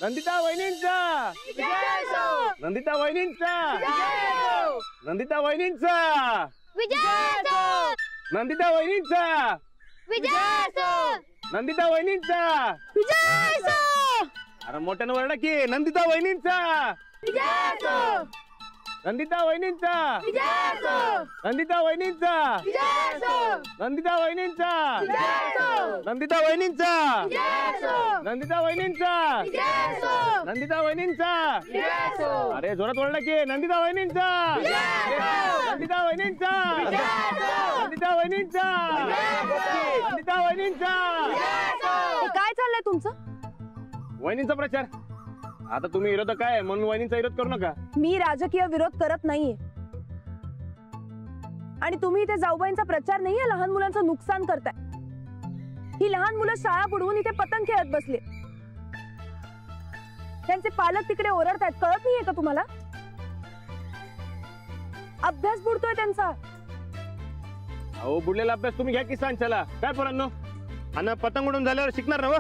नंदिता वहिनींचा नंदिता वहिनींचा नंदिता वहिनींचा नंदिता वहिनींचा नंदिता वहिनींचा अरे मोठ्यानं वरडा की नंदिता वहिनींचा नंदिता वहिनींचा नंदिता वहिनींचा नंदिता वहिनींचा नंदिता वहिनींचा नंदिता वहिनींचा नंदिता वहिनींचा अरे जोरात वरडा की नंदिता वहिनींचा नंदिता वहिनींचा नंदिता वहिनींचा नंदिता वहिनींचा काय चाललंय तुमचं? वहिनींचा प्रचार. आता तुम्ही विरोधक काय म्हणून वहिनींचा विरोध करू नका. मी राजकीय विरोध करत नाहीये आणि तुम्ही इथे जाऊबाईंचा प्रचार नाहीये लहान मुलांचं नुकसान करताय. ही लहान मुलं शाळा बुडवून इथे पतंग खेळत बसले. त्यांचे पालक तिकडे ओरडतायत. कळत नाहीये का तुम्हाला? अभ्यास बुडतोय त्यांचा. अहो बुडलेला अभ्यास तुम्ही घ्या की सांच्याला. काय पोरांनो आणि पतंग उडून झाल्यावर शिकणार ना व?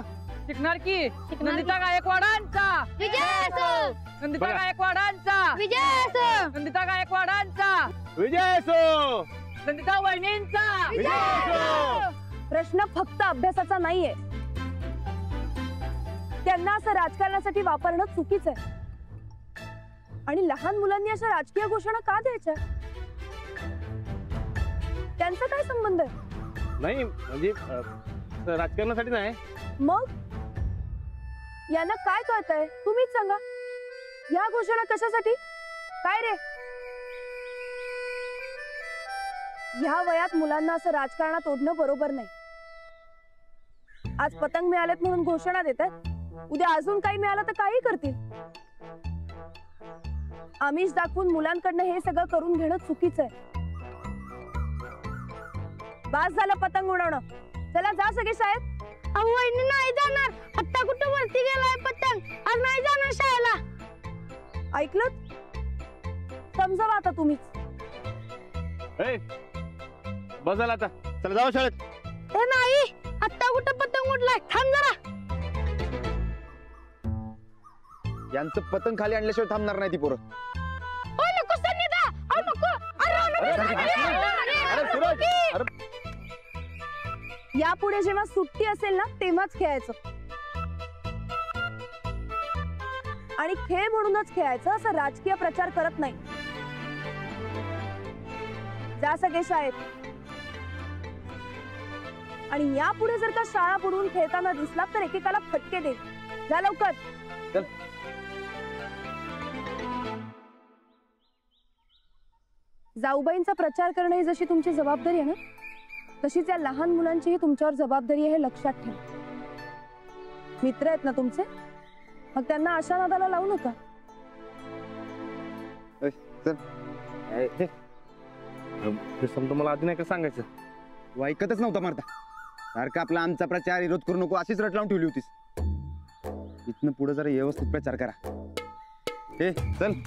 शिकणार की. नंदिता गायकवाडांचा विजय असो. नंदिता गायकवाडांचा विजय असो. नंदिता गायकवाडांचा विजय असो. नंदिता वहिनींचा विजय असो. प्रश्न फक्त अभ्यासाचा नाहीये. त्यांना असं राजकारणासाठी वापरणं चुकीचं आहे. आणि लहान मुलांनी अशा राजकीय घोषणा का द्यायच्या? त्यांचा काय संबंध आहे? नाही म्हणजे राजकारणासाठी नाही. मग यांना काय कळतंय तुम्हीच सांगा. या घोषणा कशासाठी? काय रे, ह्या वयात मुलांना असं राजकारणात ओढणं बरोबर नाही. आज पतंग मिळालेत म्हणून घोषणा देतात, उद्या अजून काही मिळालं तर काही करतील. आमिष दाखवून मुलांकडनं हे सगळं करून घेणं चुकीचं आहे. बास झालं पतंग उडवणं. चला जा सगळे शाळेत. वहिनी नाही जाणार. आता कुठं वरती गेलाय पतंग. आज नाही जाणार शाळेला. ऐकलं? समजावा आता तुम्हीच. बसायला आता. चला जाऊ शाळेत. ए नाही, आता कुठं पतंग उडलाय. थांब जरा. यांचं पतंग खाली आणल्याशिवाय थांबणार नाही ती पोरं. नको संनिधा. नको. यापुढे जेव्हा सुट्टी असेल ना तेव्हाच खेळायचं. आणि खेळ म्हणूनच खेळायचं, असं राजकीय प्रचार करत नाही. जा सगळे शाळेत. आणि यापुढे जर का शाळा बुडवून खेळताना दिसला तर एकेकाला फटके दे. जा लवकर. चल. जाऊबाईंचा प्रचार करणं ही जशी तुमची जबाबदारी आहे ना, तशीच या लहान मुलांचीही तुमच्यावर जबाबदारी आहे हे लक्षात ठेवा. मित्र आहेत ना तुमचे, मग त्यांना अशा नादाला लावू नका. समजा मला आधी नाही का सांगायचं. तू ऐकतच नव्हता मारता. सारखं आपला आमचा प्रचार विरोध करू नको अशीच रट लावून ठेवली होतीस. इथनं पुढे जरा व्यवस्थित प्रचार करा. हे चल.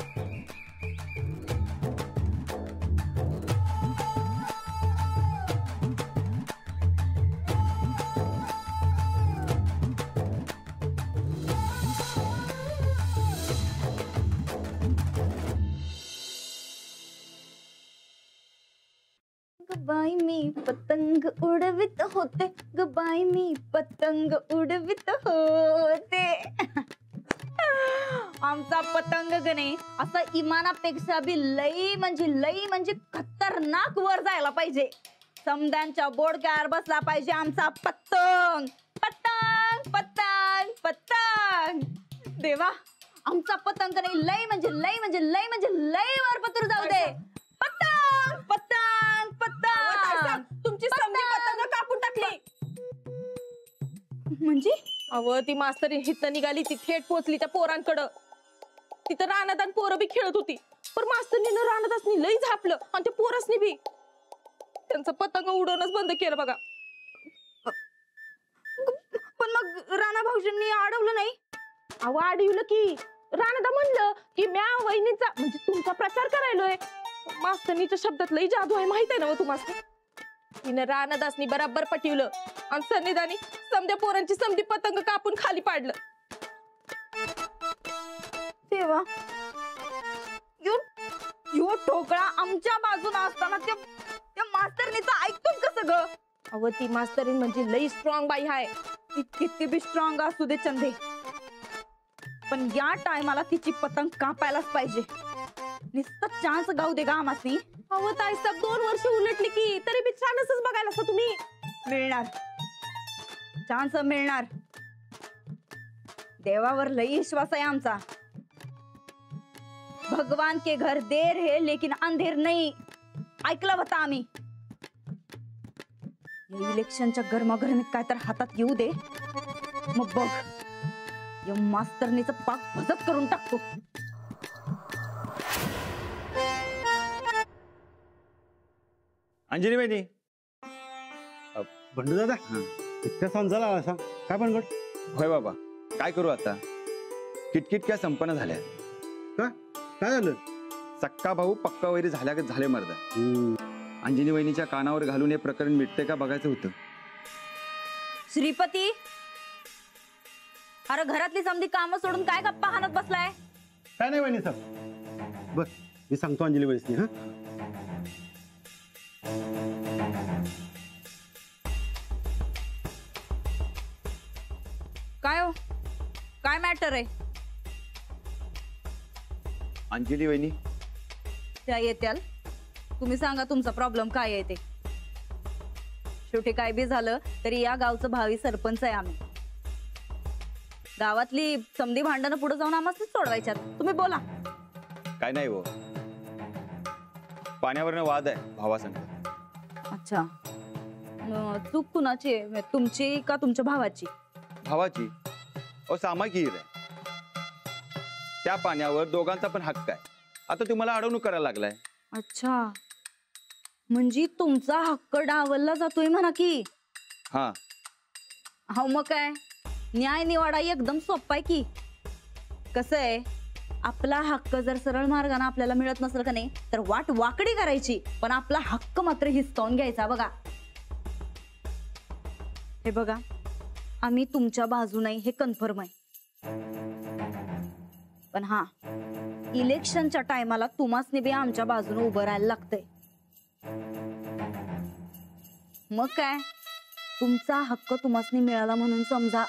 गबाई मी पतंग उडवित होते. गबाई मी पतंग उडवित होते. आमचा पतंग गणे असा इमानापेक्षा बी लई म्हणजे खतरनाक वर जायला पाहिजे. समद्यांच्या बोडक्यावर बसला पाहिजे आमचा पतंग. पतंग पतंग पतंग. देवा, आमचा पतंग गणे लई म्हणजे लई वर पत्र जाऊ दे. पतंग पतंग पतंग. तुमची समधी पतंग कापून टाकली म्हणजे? अव ती मास्तरी हित निघाली, ती थेट पोहोचली त्या पोरांकडं. तिथं रानात पोरं बी खेळत होती, पण मास्तरीनं रानात लई झापलं आणि ते पोरसनी बी त्यांचं पतंग उडवणच बंद केलं बघा. पण मग राणा भाऊजींनी अडवलं नाही? अव अडवलं की. राणादा म्हणलं की म्या वहिनीचा म्हणजे तुमचा प्रचार करायलोय. मास्तरीच्या शब्दात लई जादू आहे, माहित आहे ना तुम्हाला. तिनं रानादासनी बराबर पटवलं आणि सन्निधानी समध्या पोरांची समधी पतंग कापून खाली पाडलं. देवा, यो ठोकळा आमच्या बाजूला असताना त्या मास्तरनीचं ऐकतोच कसं ग? अहो ती मास्तरीन म्हणजे लई स्ट्रॉंग बाई हाय. ती किती बी स्ट्रॉंग असू दे चंदे, पण या टायमाला तिची पतंग कापायलाच पाहिजे. नुसतं चान्स गाऊ दे गा आमासनी. अहो ताई सब 2 वर्ष उलटली की तरी बी छानच बघायला असता तुम्ही. मिळणार, चान्स मिळणार. देवावर लई विश्वास आहे आमचा. भगवान के घर देर है लेकिन अंधेर नहीं, ऐकलं होतं आम्ही. या इलेक्शनच्या गरमागरमीत काय तर हातात येऊ दे, मग बघ या मास्तरनीचं पाक भजत करून टाकतो. अंजली वहिनी. बंडू दादा, इतका सांग असा काय पण गड? होय बाबा, काय करू आता? किटकिट काय संपन्न झाल्या. काय झालं? सक्का भाऊ पक्का वैरी झाले मर्दा. अंजनी वहिनीच्या कानावर घालून हे प्रकरण मिटते का बघायचं होतं. श्रीपती, अरे घरातली समधी कामं सोडून काय गप्पा हाणत बसलाय? काय नाही वहिनी साहेब, बस मी सांगतो अंजली वहिनी. हा, काय हो, काय मॅटर आहे? अंजली वहिनी, त्या येत्याल, तुम्ही सांगा तुमचा प्रॉब्लेम काय आहे ते. शेवटी काय बी झालं तरी या गावचं भावी सरपंच आहे आम्ही. गावातली समधी भांडणं पुढे जाऊन आम्हाच सोडवायच्यात. तुम्ही बोला. काय नाही हो, पाण्यावरनं वाद आहे भावासंग. अच्छा, चूक कुणाची आहे, तुमची का तुमच्या भावाची? भावाची. अहो सामायिक हिर आहे, त्या पाण्यावर दोघांचा पण हक्क आहे. आता तुम्हाला अडवणूक करायला लागलाय. अच्छा, म्हणजे तुमचा हक्क डावलला जातोय म्हणा की. हा, हो मग काय, न्याय निवाडा एकदम सोपा आहे की. कसं आहे, आपला हक्क जर सरळ मार्गाने आपल्याला मिळत नसेल का नाही, तर वाट वाकडी करायची, पण आपला हक्क मात्र हिसकावून घ्यायचा. बघा हे बघा, आम्ही तुमच्या बाजूने हे कन्फर्म आहे. पण हा, इलेक्शनच्या टायमाला तुम्हासनी बी आमच्या बाजूने उभं राहायला लागतंय. मग काय, तुमचा हक्क तुम्हासनी मिळाला म्हणून समजा.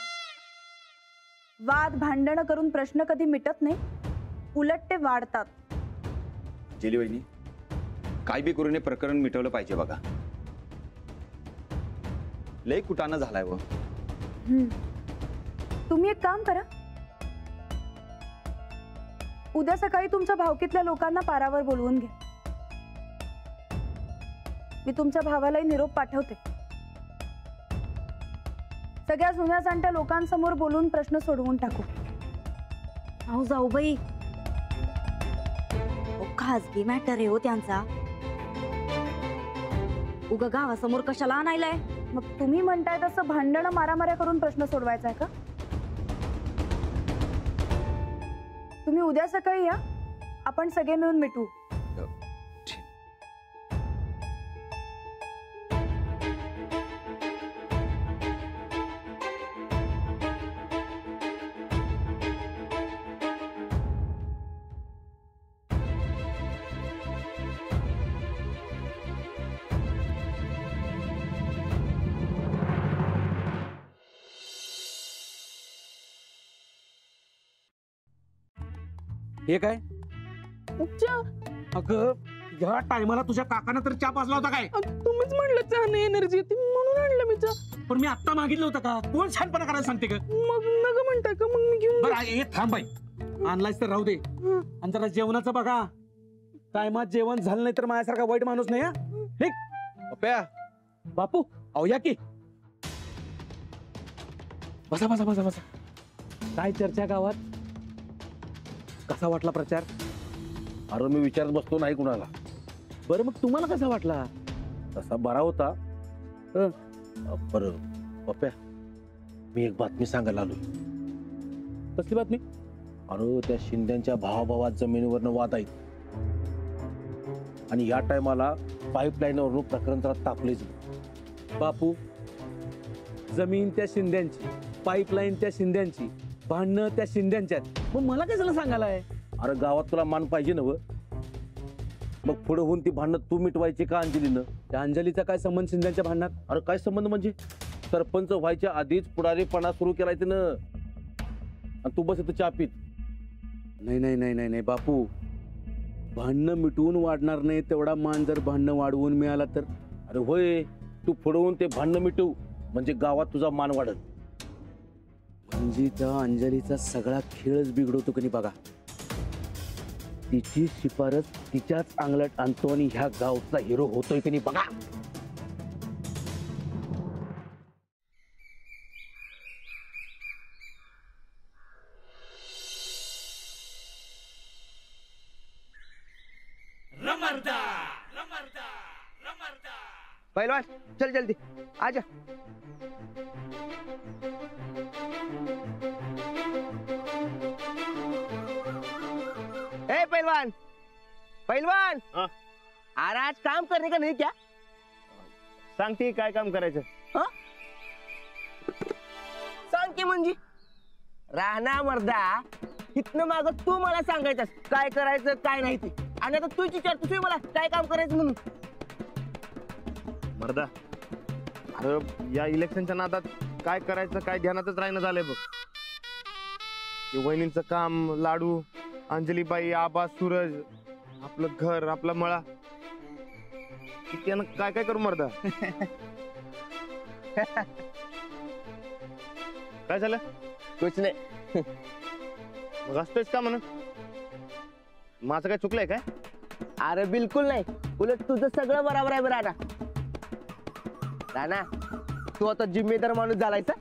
वाद भांडणं करून प्रश्न कधी मिटत नाही, उलट ते वाढतात. अंजली वहिनी, काय बी करून हे प्रकरण मिटवलं पाहिजे बघा. लय कुटाणा झालाय व. तुम्ही एक काम करा, उद्या सकाळी तुमच्या भावकीतल्या लोकांना पारावर बोलवून घ्या. मी तुमच्या भावालाही निरोप पाठवते. सगळ्या जुन्या जाणत्या लोकांसमोर बोलून प्रश्न सोडवून टाकू. अहो जाऊ बाई, खाजगी मॅटर आहे हो त्यांचा. उगा गावासमोर कशाला आणायलाय? मग तुम्ही म्हणताय तसं भांडणं मारामाऱ्या करून प्रश्न सोडवायचा आहे का? तुम्ही उद्या सकाळी या, आपण सगळे मिळून मिटवू. हे काय? अगं, ह्या टायमाला तुझ्या काकानं तर चहा पाजला होता काय? तुम्हीच म्हणलं चहाने एनर्जी येते म्हणून आणलं मी चहा. पण मी आता मागितलं होतं का? कोण छानपणा करायला सांगते का? मग नग म्हणताय का? मग मी घेऊन बरं हे थांब बाई, आणलायस तर राहू दे. आणि जरा जेवणाचं बघा, टायमात जेवण झालं नाही तर माझ्यासारखा वाईट माणूस नाही. हा ठीक पप्या, बापू अहो या की. बसा बसा बसा बसा. काय चर्चा गावात? कसा वाटला प्रचार? अरे मी विचारत बसतो नाही कुणाला. बरं मग तुम्हाला कसा वाटला? तसा बरा होता. बरं पप्या, मी एक बातमी सांगायला आलो. कसली बातमी? अरे त्या शिंद्यांच्या भावाभावात जमिनीवरनं वाद आहेत आणि या टायमाला पाईपलाईनवरून प्रकरण जरा तापलेच. बापू, जमीन त्या शिंद्यांची, पाईपलाईन त्या शिंद्यांची, भांडणं त्या शिंद्यांच्यात, मग मला कशाला सांगायलाय? अरे गावात तुला मान पाहिजे ना व? मग पुढे होऊन ती भांडणं तू मिटवायची का अंजलीनं? त्या अंजलीचा काय संबंध शिंद्यांच्या भांडणात? अरे काय संबंध म्हणजे सरपंच व्हायच्या आधीच पुढारीपणा सुरू केलाय तिनं आणि तू बस इथं चहा पीत. नाही नाही नाही नाही नाही बापू, भांडणं मिटवून वाढणार नाही तेवढा मान जर भांडणं वाढवून मिळाला तर. अरे होय, तू पुढे होऊन ते भांडणं मिटव म्हणजे गावात तुझा मान वाढत. म्हणजे त्या अंजलीचा सगळा खेळच बिघडवतो की नाही बघा. तिची शिफारस तिच्याच अंगलट आणतो आणि ह्या गावचा हिरो होतोय की नाही बघा. पहलवान चल जल्दी आजा. ए पहलवान, पहलवान हाँ? अरे आज काम करने का नहीं क्या? सांगते काय काम करायचं. सांग की म्हणजे राहना मर्दा, इथनं माग तू मला सांगायचंस काय करायचं काय नाही ते, आणि आता तुझी चर्चा तुझी मला काय काम करायचं म्हणून. मर्दा, अरे या इलेक्शनच्या नादात काय करायचं काय ध्यानातच राहणं झालंय बघ. ते वहिनींचं काम, लाडू, अंजलीबाई, आबा, सूरज, आपलं घर, आपला मळा, त्यानं काय काय करू मर्दा. काय झालं? कुछ नाही. मग असतोयच का म्हणून? माझं काय चुकलंय काय? अरे बिलकुल नाही, उलट तुझं सगळं बरोबर आहे. बरं राणा, तू आता जिम्मेदार माणूस झालायचा.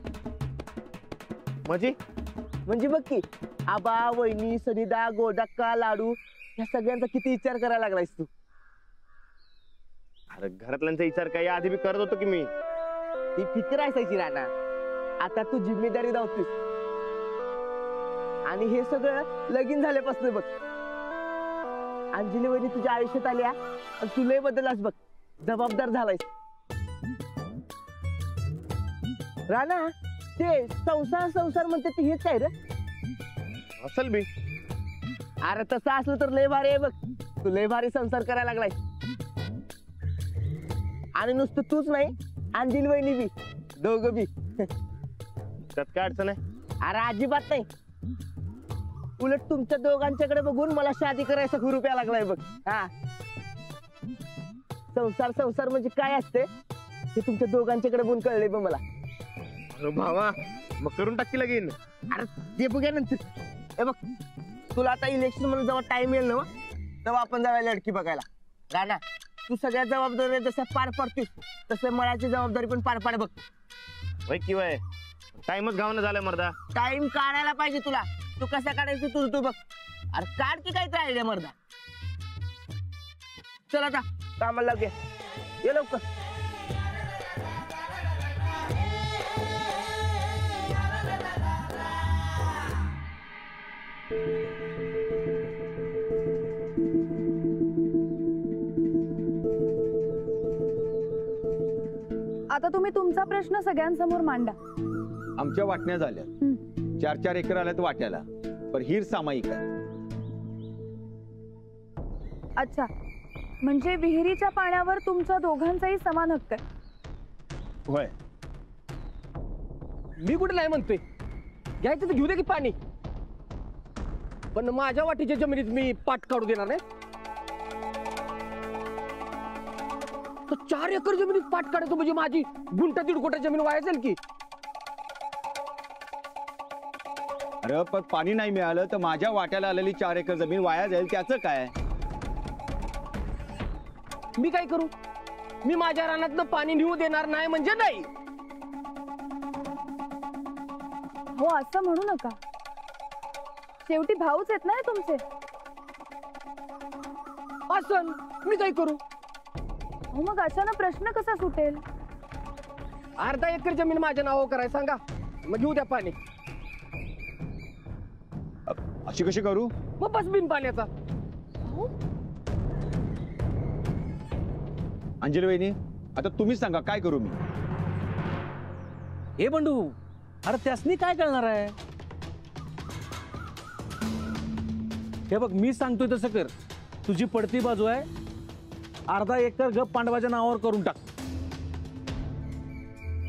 म्हणजे बघ की आबा, वहिनी, सनिदा, गोडक्का, लाडू या सगळ्यांचा किती विचार करायला लागलायस तू. अरे घरातल्यांचा विचार काय आधी बी करत होतो की मी. ती फिकर असायची राणा, आता तू जिम्मेदारी दावतोस. आणि हे सगळं लगीन झाल्यापासून बघ. अंजली वहिनी तुझ्या आयुष्यात आल्या आणि तुलाही बदललास बघ, जबाबदार झालायस. राणा, ते संसार संसार म्हणते ते हेच काय रे? असल बी. अरे तसं असलं तर लय भारी आहे बघ, तू लय भारी संसार करायला लागलाय. आणि नुसतं तूच नाही, अंजली वहिनी बी, दोघं बी. त्यात काय अडचण आहे? अरे अजिबात नाही, उलट तुमच्या दोघांच्याकडे बघून मला शादी करायचा हुरूप यायला लागलाय बघ. हा, संसार संसार म्हणजे काय असते हे तुमच्या दोघांच्याकडे बघून कळले बघ मला. अरे भावा, मग करून टाकी लगीन. अरे ते बघूया नंतर. हे बघ, तुला आता इलेक्शन मध्ये जेव्हा टाइम येईल ना तेव्हा आपण जाऊया लडकी बघायला. राणा, तू सगळ्या जबाबदाऱ्या जसं पार पाडतोस तसं मळाची जबाबदारी पण पार पाड बघ. वय कि वय, टाइमच गावनं झालाय मर्दा. टाइम काढायला पाहिजे तुला. तू कसा काढायचं तुझं तू बघ. अरे काढ की काय आयडिया मर्दा. चल आता कामाला लागूया, ये लवकर. आता तुम्ही तुमचा प्रश्न सगळ्यांसमोर मांडा. आमच्या वाटण्या झाल्या, 4-4 एकर आल्यात वाट्याला, पण हीर सामायिक आहे. अच्छा, म्हणजे विहिरीच्या पाण्यावर तुमच्या दोघांचाही समान हक्क आहे. होय. मी कुठे नाही म्हणतोय, घ्यायचं तर घेऊ दे की पाणी, पण माझ्या वाटीच्या जमिनीत मी पाट काढू देणार नाही. तर 4 एकर जमिनीत पाट काढतो म्हणजे माझी गुंठा 1.5 कोटा जमीन वाया जाईल की. अरे पण पाणी नाही मिळालं तर माझ्या वाट्याला आलेली 4 एकर जमीन वाया जाईल, त्याचं काय? मी काय करू? मी माझ्या रानातनं पाणी निघू देणार नाही म्हणजे नाही. हो, असं म्हणू नका. शेवटी भाऊच आहेत ना हे तुमचे. असं मी काय करू? हो, मग अचानक प्रश्न कसा सुटेल? 1/2 एकर जमीन माझ्या नावावर करायला सांगा, मग घेऊ द्या पाणी. अशी कशी करू? मग बस बिन पाण्याचा. अंजली वहिनी, आता तुम्हीच सांगा काय करू मी? हे बंडू, अरे त्यासनी काय कळणार आहे? हे बघ मी सांगतोय तसं कर. तुझी पडती बाजू आहे, अर्धा एकर गप पांडवाच्या नावावर करून टाक.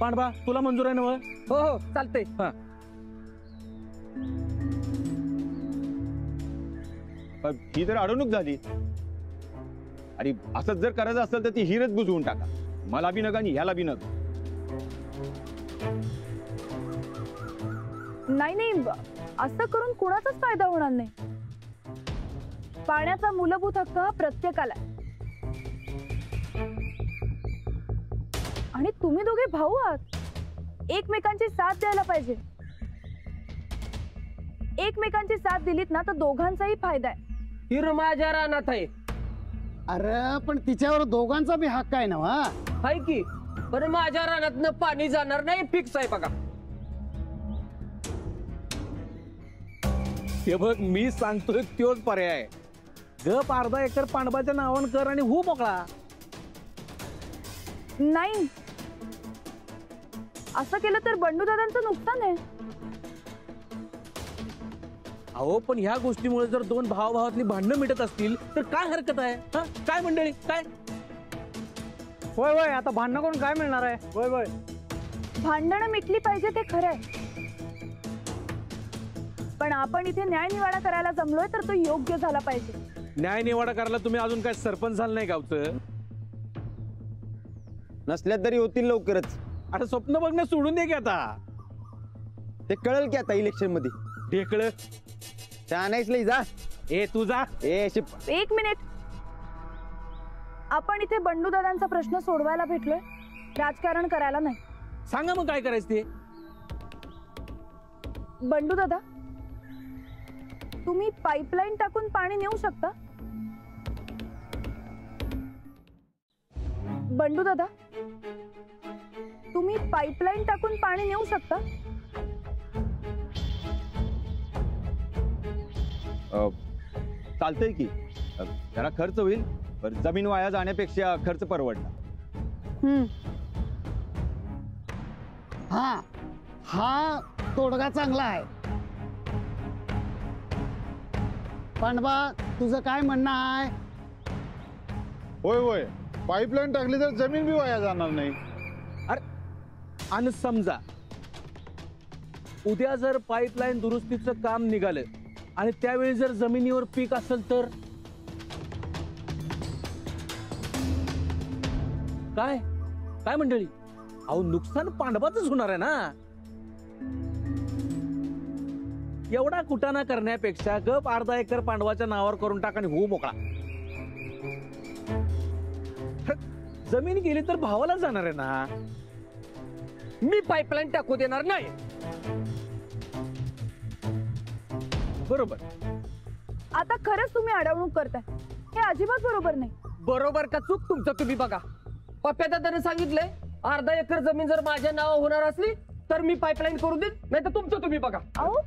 पांडवा तुला मंजूर आहे ना? हो हो चालतंय. हा. ही तर अडवणूक झाली. अरे असंच जर करायचं असेल तर ती हिरच बुजवून टाका. मला बी नका आणि ह्याला बी नका. नाही नाही, असं करून कुणाचाच फायदा होणार नाही. पाण्याचा मूलभूत हक्क हा प्रत्येकाला आहे. आणि तुम्ही दोघे भाऊ आहात, एकमेकांची साथ द्यायला पाहिजे. एकमेकांची साथ दिलीत ना तर दोघांचाही फायदा आहे. हिर माझ्या रानात आहे. अरे पण तिच्यावर दोघांचा बी हक्क आहे ना. हाय की, पण माझ्या रानातनं पाणी जाणार नाही, फिक्स आहे बघा. हे बघ मी सांगतोय तोच पर्याय. गप अर्धा एकर पांडवाच्या नावावर कर आणि हो मोकळा. नाही, असं केलं तर बंडू दादांचं नुकसान आहे. अहो पण ह्या गोष्टीमुळे जर दोन भावाभावातली भांडणं मिटत असतील तर काय हरकत आहे? हा काय मंडळी काय? होय होय, आता भांडणं करून काय मिळणार आहे? होय होय, भांडणं मिटली पाहिजे ते खरं आहे, पण आपण इथे न्यायनिवाडा करायला जमलोय तर तो योग्य झाला पाहिजे. न्याय निवाडा करायला तुम्ही अजून काय सरपंच झालं नाही गावचं? नसल्या तरी होतील लवकरच. आता स्वप्न बघणं सोडून दे की आता. ते कळल की आता इलेक्शन मध्ये. ढेकळ नाहीच लई जा. ए तू जा. ए शिप. एक मिनिट, आपण इथे बंडू दादांचा प्रश्न सोडवायला भेटलोय, राजकारण करायला नाही. सांगा मग काय करायचं ते. बंडू दादा, तुम्ही पाईपलाईन टाकून पाणी नेऊ शकता? बंडू दादा, तुम्ही पाईपलाईन टाकून पाणी नेऊ शकता? चालतंय की. जरा खर्च होईल, पण जमीन वाया जाण्यापेक्षा खर्च परवडणार. हा हा तोडगा चांगला आहे. पांडवा तुझं काय म्हणणं आहे? होय होय, पाईपलाईन टाकली तर जमीन बी वाया जाणार नाही. आणि समजा उद्या जर पाईपलाईन दुरुस्तीचं काम निघालं आणि त्यावेळी जर जमिनीवर पीक असेल तर काय काय मंडळी? अहो नुकसान पांडवाचंच होणार आहे ना. एवढा कुटाणा करण्यापेक्षा गप अर्धा एकर पांडवाच्या नावावर करून टाक आणि हो मोकळा. जमीन गेली तर भावाला जाणार आहे ना. मी पाईपलाईन टाकू देणार नाही. बरोबर. आता खरंच तुम्ही अडवणूक करताय, हे अजिबात बरोबर नाही. बरोबर का चूक तुमचं तुम्ही बघा. पप्प्या दादाने सांगितलंय अर्धा एकर जमीन जर माझ्या नावावर होणार असली तर मी पाईपलाईन करू देईन, नाही तर तुमचं तुम्ही बघा. अहो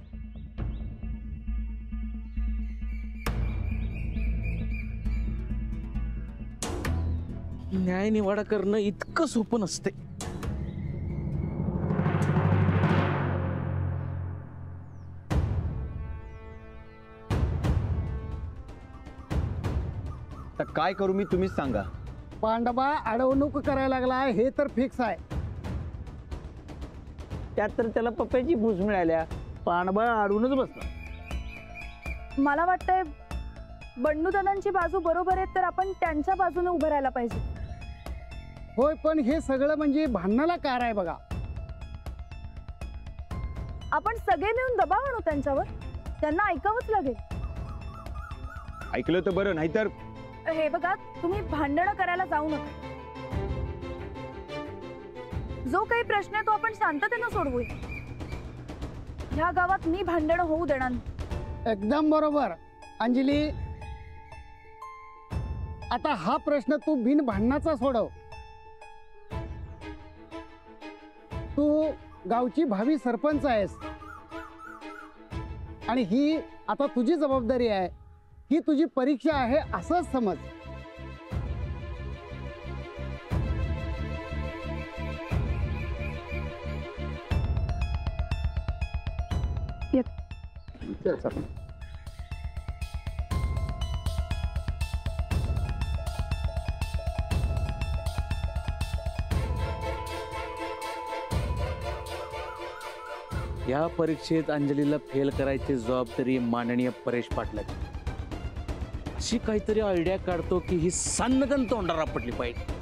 न्याय निवाडा करणं इतकं सोपं नसते. तर काय करू मी, तुम्हीच सांगा. पांडवा अडवणूक करायला लागला हे तर फिक्स आहे. त्यात तर त्याला पप्प्याची भूस मिळाल्या. पांडवा अडूनच बसला. मला वाटतंय बंडू दादांची बाजू बरोबर आहे, तर आपण त्यांच्या बाजूने उभं राहायला पाहिजे. होय, पण हे सगळं म्हणजे भांडणाला कार आहे बघा. आपण सगळे मिळून दबाव आणू त्यांच्यावर, त्यांना ऐकावंच लागेल. ऐकलं तर बरं, नाहीतर हे बघा, तुम्ही भांडणं करायला जाऊ नका. जो काही प्रश्न आहे तो आपण शांततेनं सोडवूया. ह्या गावात मी भांडणं होऊ देणार नाही. एकदम बरोबर अंजली. आता हा प्रश्न तू बिन भांडणाचा सोडव. तू गावची भावी सरपंच आहेस आणि ही आता तुझी जबाबदारी आहे. ही तुझी परीक्षा आहे असंच समज. या परीक्षेत अंजलीला फेल करायची जबाबदारी माननीय परेश पाटलाची. अशी काहीतरी आयडिया काढतो की ही सन्नगन तोंडाला पडली पाहिजे.